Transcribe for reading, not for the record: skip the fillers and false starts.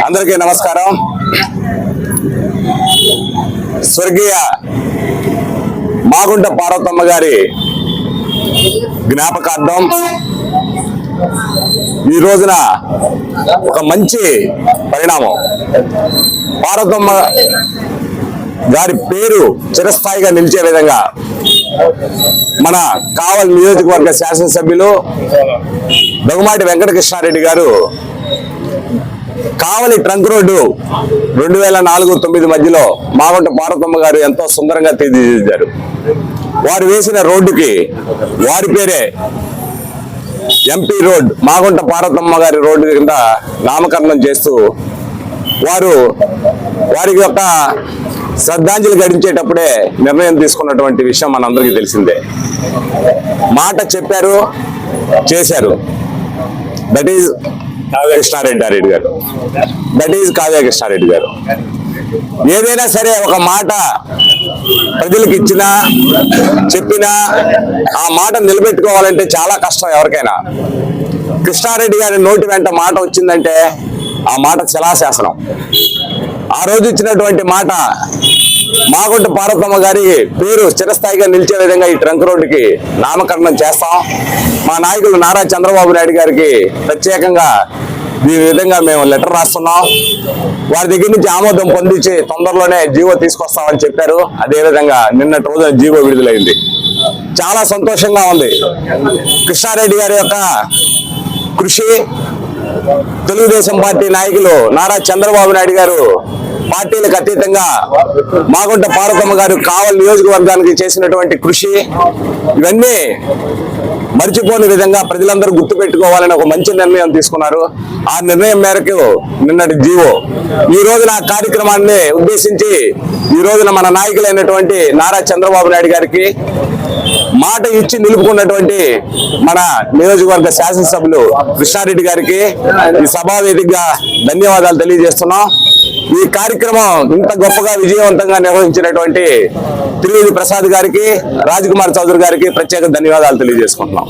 అందరికీ నమస్కారం. స్వర్గీయ మాగుంట పార్వతమ్మ గారి జ్ఞాపకార్థం ఈ రోజున ఒక మంచి పరిణామం. పార్వతమ్మ గారి పేరు చిరస్థాయిగా నిలిచే విధంగా మన కావలి నియోజకవర్గ శాసనసభ్యులు దగుమాటి వెంకటకృష్ణారెడ్డి గారు కావలి ట్రంక్ రోడ్డు 2004-09 మధ్యలో మాగుంట పార్వతమ్మ గారు ఎంతో సుందరంగా తీర్చిదిద్దారు. వారు వేసిన రోడ్డుకి వారి పేరే ఎంపీ రోడ్ మాగుంట పార్వతమ్మ గారి రోడ్డు కింద నామకరణం చేస్తూ వారికి యొక్క శ్రద్ధాంజలి గడించేటప్పుడే నిర్ణయం తీసుకున్నటువంటి విషయం మనందరికీ తెలిసిందే. మాట చెప్పారు, చేశారు. దట్ ఈజ్ కావ్య కృష్ణారెడ్డి గారు. ఏదైనా సరే ఒక మాట ప్రజలకు ఇచ్చినా చెప్పినా ఆ మాట నిలబెట్టుకోవాలంటే చాలా కష్టం ఎవరికైనా. కృష్ణారెడ్డి గారి నోటి వెంట మాట వచ్చిందంటే ఆ మాట శిలాశాసనం. ఆ రోజు ఇచ్చినటువంటి మాట మాగుంట పార్వతమ్మ గారి పేరు చిరస్థాయిగా నిలిచే విధంగా ఈ ట్రంక్ రోడ్డుకి నామకరణం చేస్తాం. మా నాయకులు నారా చంద్రబాబు నాయుడు గారికి ప్రత్యేకంగా ఈ విధంగా మేము లెటర్ రాస్తున్నాం. వారి దగ్గర నుంచి ఆమోదం పొందించి తొందరలోనే జీవో తీసుకొస్తామని చెప్పారు. అదేవిధంగా నిన్నటి రోజున జీవో విడుదలైంది. చాలా సంతోషంగా ఉంది. కృష్ణారెడ్డి గారి యొక్క కృషి, తెలుగుదేశం పార్టీ నాయకులు నారా చంద్రబాబు నాయుడు గారు పార్టీలకు అతీతంగా మాగుంట పార్వతమ్మ గారు కావలి నియోజకవర్గానికి చేసినటువంటి కృషి, ఇవన్నీ మర్చిపోని విధంగా ప్రజలందరూ గుర్తుపెట్టుకోవాలని ఒక మంచి నిర్ణయం తీసుకున్నారు. ఆ నిర్ణయం మేరకు నిన్నటి జీవో ఈ రోజున ఆ కార్యక్రమాన్ని ఉద్దేశించి ఈ రోజున మన నాయకులైనటువంటి నారా చంద్రబాబు నాయుడు గారికి మాట ఇచ్చి నిలుపుకున్నటువంటి మన నియోజకవర్గ శాసనసభ్యులు కృష్ణారెడ్డి గారికి ఈ సభా వేదికగా ధన్యవాదాలు తెలియజేస్తున్నాం. ఈ కార్యక్రమం ఇంత గొప్పగా విజయవంతంగా నిర్వహించినటువంటి తిరువేది ప్రసాద్ గారికి, రాజ్ కుమార్ చౌదరి గారికి ప్రత్యేక ధన్యవాదాలు తెలియజేసుకుంటున్నాం.